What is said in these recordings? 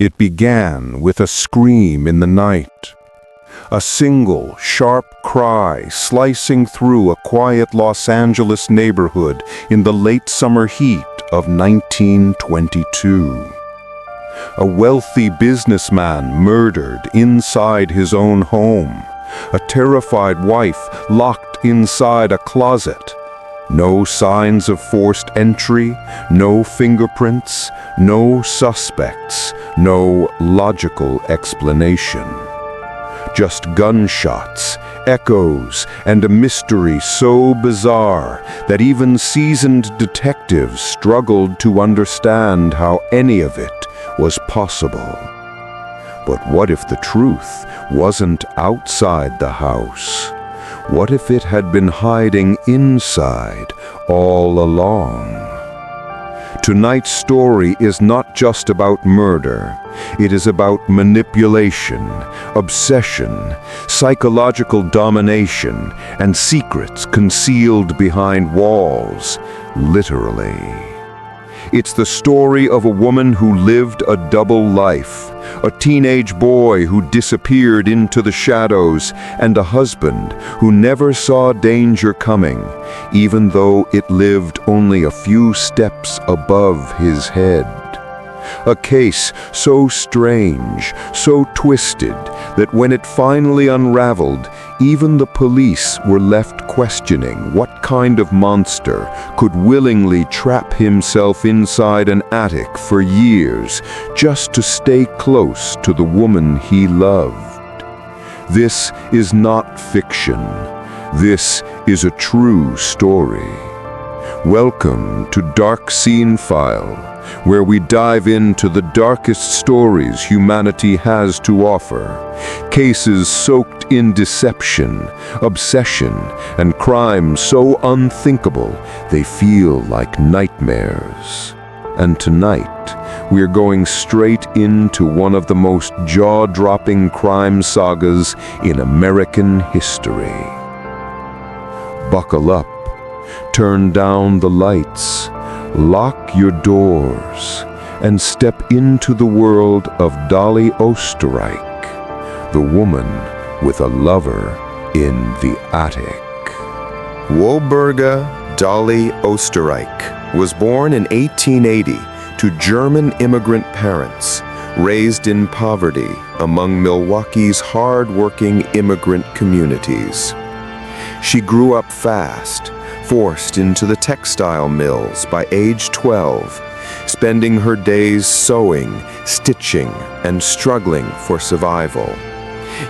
It began with a scream in the night. A single, sharp cry slicing through a quiet Los Angeles neighborhood in the late summer heat of 1922. A wealthy businessman murdered inside his own home. A terrified wife locked inside a closet. No signs of forced entry, no fingerprints, no suspects, no logical explanation. Just gunshots, echoes, and a mystery so bizarre that even seasoned detectives struggled to understand how any of it was possible. But what if the truth wasn't outside the house? What if it had been hiding inside all along? Tonight's story is not just about murder. It is about manipulation, obsession, psychological domination, and secrets concealed behind walls, literally. It's the story of a woman who lived a double life, a teenage boy who disappeared into the shadows, and a husband who never saw danger coming, even though it lived only a few steps above his head. A case so strange, so twisted, that when it finally unraveled, even the police were left questioning what kind of monster could willingly trap himself inside an attic for years just to stay close to the woman he loved. This is not fiction. This is a true story. Welcome to Dark Scene File, where we dive into the darkest stories humanity has to offer. Cases soaked in deception, obsession, and crime so unthinkable they feel like nightmares. And tonight, we're going straight into one of the most jaw-dropping crime sagas in American history. Buckle up, turn down the lights, lock your doors, and step into the world of Dolly Oesterreich, the woman with a lover in the attic. Wohlberga Dolly Oesterreich was born in 1880 to German immigrant parents, raised in poverty among Milwaukee's hard-working immigrant communities. She grew up fast, forced into the textile mills by age 12, spending her days sewing, stitching, and struggling for survival.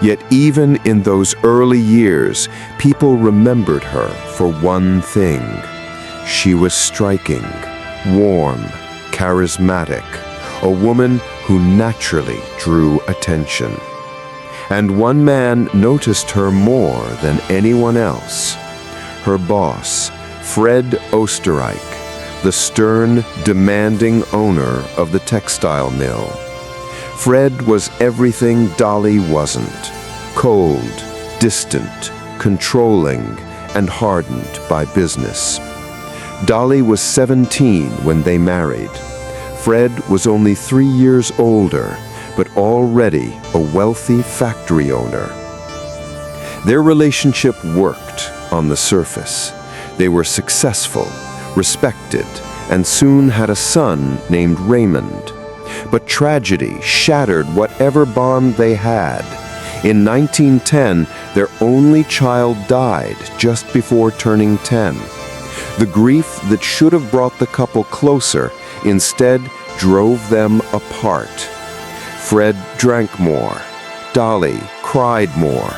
Yet even in those early years, people remembered her for one thing. She was striking, warm, charismatic, a woman who naturally drew attention. And one man noticed her more than anyone else. Her boss, Fred Oesterreich, the stern, demanding owner of the textile mill. Fred was everything Dolly wasn't: cold, distant, controlling, and hardened by business. Dolly was 17 when they married. Fred was only 3 years older, but already a wealthy factory owner. Their relationship worked on the surface. They were successful, respected, and soon had a son named Raymond. But tragedy shattered whatever bond they had. In 1910, their only child died just before turning 10. The grief that should have brought the couple closer instead drove them apart. Fred drank more, Dolly cried more,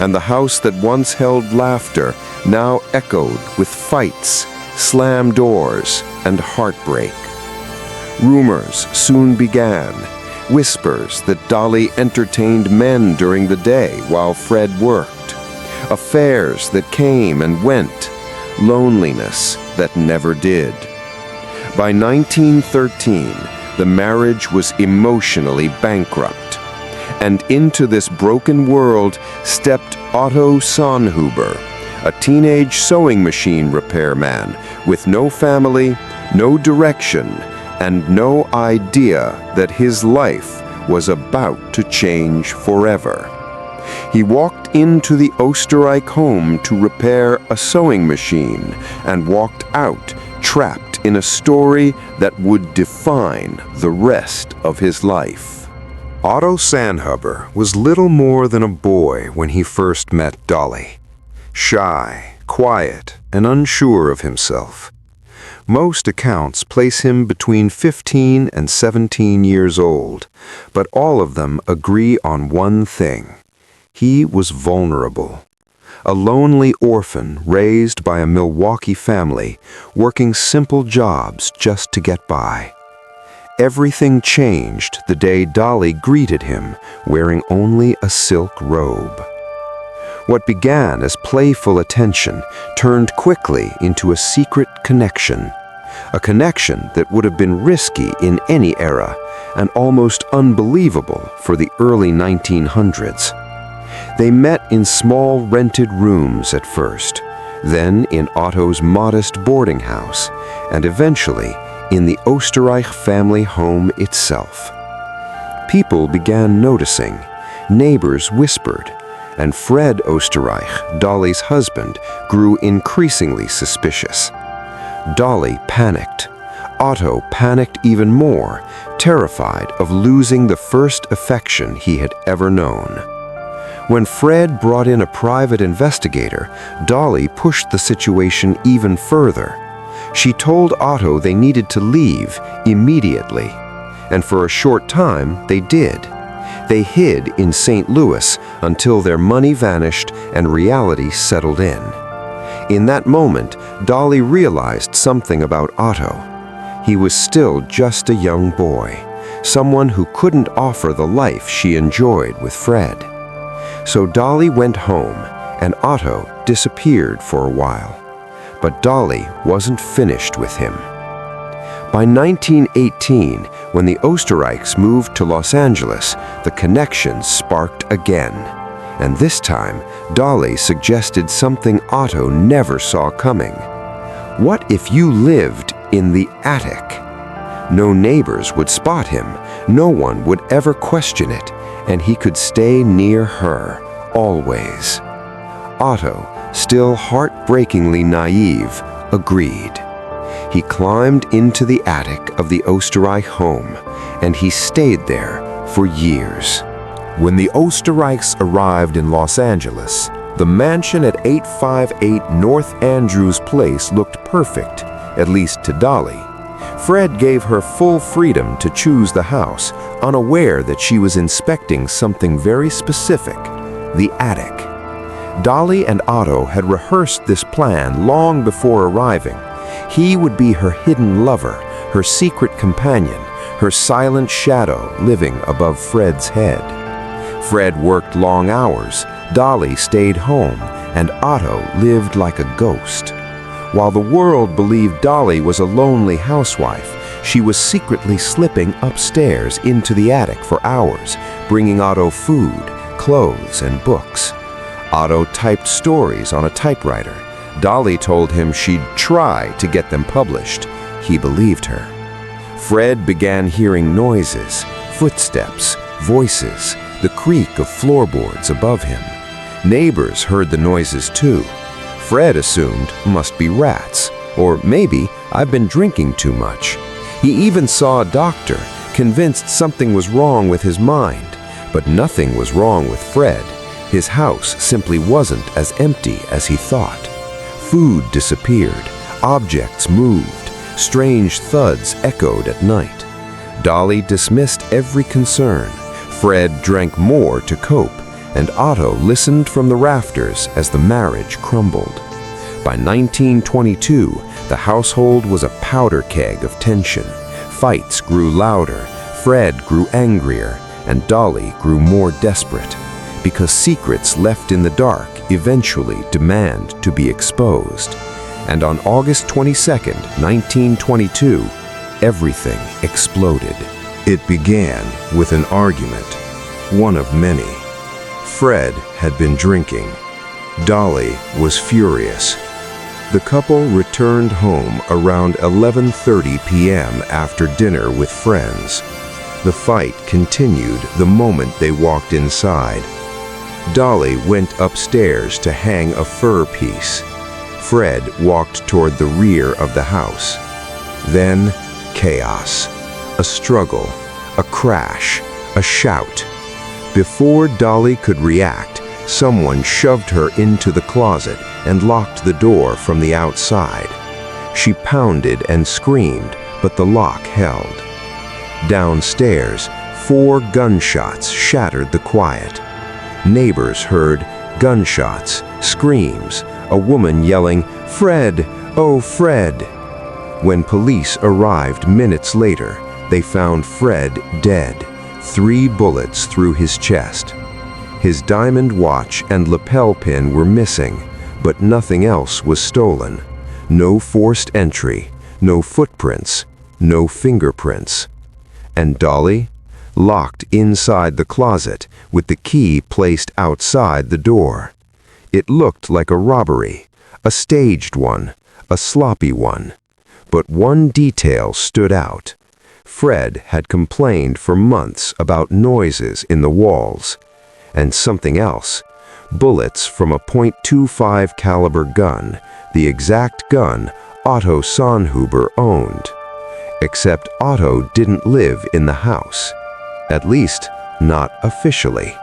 and the house that once held laughter now echoed with fights, slammed doors, and heartbreak. Rumors soon began, whispers that Dolly entertained men during the day while Fred worked, affairs that came and went, loneliness that never did. By 1913, the marriage was emotionally bankrupt, and into this broken world stepped Otto Sonnhuber, a teenage sewing machine repairman with no family, no direction, and no idea that his life was about to change forever. He walked into the Oostenrijk home to repair a sewing machine and walked out, trapped in a story that would define the rest of his life. Otto Sandhuber was little more than a boy when he first met Dolly. Shy, quiet, and unsure of himself. Most accounts place him between 15 and 17 years old, but all of them agree on one thing. He was vulnerable. A lonely orphan raised by a Milwaukee family, working simple jobs just to get by. Everything changed the day Dolly greeted him, wearing only a silk robe. What began as playful attention turned quickly into a secret connection. A connection that would have been risky in any era and almost unbelievable for the early 1900s. They met in small rented rooms at first, then in Otto's modest boarding house, and eventually in the Oostenrijk family home itself. People began noticing, neighbors whispered, and Fred Oostenrijk, Dolly's husband, grew increasingly suspicious. Dolly panicked. Otto panicked even more, terrified of losing the first affection he had ever known. When Fred brought in a private investigator, Dolly pushed the situation even further. She told Otto they needed to leave immediately, and for a short time they did. They hid in St. Louis until their money vanished and reality settled in. In that moment, Dolly realized something about Otto. He was still just a young boy, someone who couldn't offer the life she enjoyed with Fred. So Dolly went home, and Otto disappeared for a while. But Dolly wasn't finished with him. By 1918, when the Oostenrijks moved to Los Angeles, the connection sparked again. And this time, Dolly suggested something Otto never saw coming. What if you lived in the attic? No neighbors would spot him, no one would ever question it, and he could stay near her, always. Otto, still heartbreakingly naive, agreed. He climbed into the attic of the Oostenrijk home, and he stayed there for years. When the Oostenrijks arrived in Los Angeles, the mansion at 858 North Andrews Place looked perfect, at least to Dolly. Fred gave her full freedom to choose the house, unaware that she was inspecting something very specific, the attic. Dolly and Otto had rehearsed this plan long before arriving. He would be her hidden lover, her secret companion, her silent shadow living above Fred's head. Fred worked long hours, Dolly stayed home, and Otto lived like a ghost. While the world believed Dolly was a lonely housewife, she was secretly slipping upstairs into the attic for hours, bringing Otto food, clothes, and books. Otto typed stories on a typewriter. Dolly told him she'd try to get them published. He believed her. Fred began hearing noises, footsteps, voices, the creak of floorboards above him. Neighbors heard the noises too. Fred assumed must be rats, or maybe I've been drinking too much. He even saw a doctor, convinced something was wrong with his mind. But nothing was wrong with Fred. His house simply wasn't as empty as he thought. Food disappeared, objects moved, strange thuds echoed at night. Dolly dismissed every concern. Fred drank more to cope, and Otto listened from the rafters as the marriage crumbled. By 1922, the household was a powder keg of tension. Fights grew louder, Fred grew angrier, and Dolly grew more desperate, because secrets left in the dark eventually demand to be exposed. And on August 22, 1922, everything exploded. It began with an argument, one of many. Fred had been drinking. Dolly was furious. The couple returned home around 11:30 p.m. after dinner with friends. The fight continued the moment they walked inside. Dolly went upstairs to hang a fur piece. Fred walked toward the rear of the house. Then, chaos. A struggle, a crash, a shout. Before Dolly could react, someone shoved her into the closet and locked the door from the outside. She pounded and screamed, but the lock held. Downstairs, 4 gunshots shattered the quiet. Neighbors heard gunshots, screams, a woman yelling, "Fred! Oh, Fred!" When police arrived minutes later, they found Fred dead, 3 bullets through his chest. His diamond watch and lapel pin were missing, but nothing else was stolen. No forced entry, no footprints, no fingerprints. And Dolly? Locked inside the closet, with the key placed outside the door. It looked like a robbery, a staged one, a sloppy one. But one detail stood out. Fred had complained for months about noises in the walls. And something else. Bullets from a .25 caliber gun, the exact gun Otto Sonnhuber owned. Except Otto didn't live in the house. At least, not officially.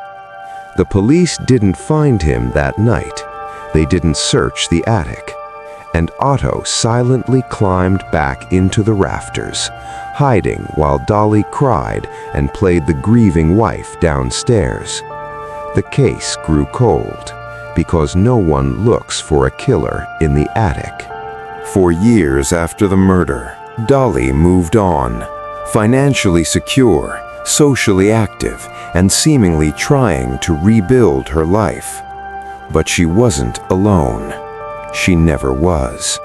The police didn't find him that night. They didn't search the attic. And Otto silently climbed back into the rafters, hiding while Dolly cried and played the grieving wife downstairs. The case grew cold, because no one looks for a killer in the attic. For years after the murder, Dolly moved on, financially secure, socially active, and seemingly trying to rebuild her life. But she wasn't alone. She never was.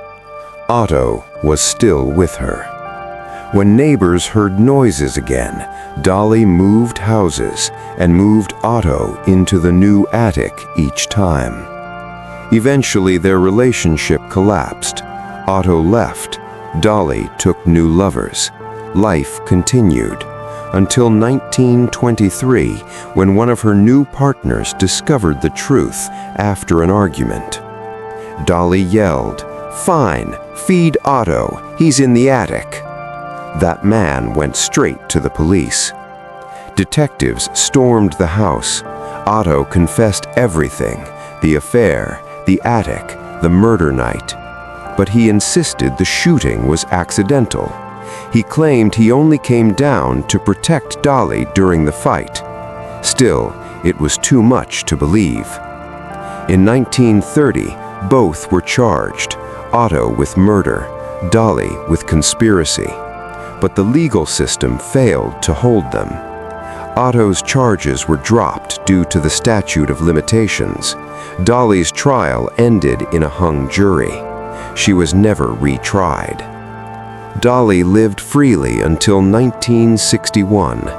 Otto was still with her. When neighbors heard noises again, Dolly moved houses and moved Otto into the new attic each time. Eventually, their relationship collapsed. Otto left. Dolly took new lovers. Life continued until 1923, when one of her new partners discovered the truth after an argument. Dolly yelled, "Fine, feed Otto, he's in the attic." That man went straight to the police. Detectives stormed the house. Otto confessed everything, the affair, the attic, the murder night. But he insisted the shooting was accidental. He claimed he only came down to protect Dolly during the fight. Still, it was too much to believe. In 1930, both were charged, Otto with murder, Dolly with conspiracy. But the legal system failed to hold them. Otto's charges were dropped due to the statute of limitations. Dolly's trial ended in a hung jury. She was never retried. Dolly lived freely until 1961.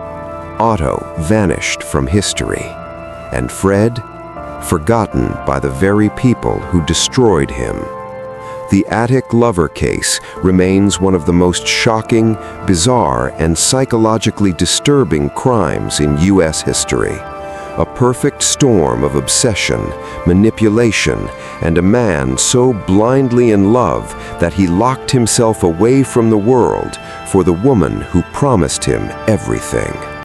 Otto vanished from history. And Fred? Forgotten by the very people who destroyed him. The attic lover case remains one of the most shocking, bizarre, and psychologically disturbing crimes in U.S. history. A perfect storm of obsession, manipulation, and a man so blindly in love that he locked himself away from the world for the woman who promised him everything.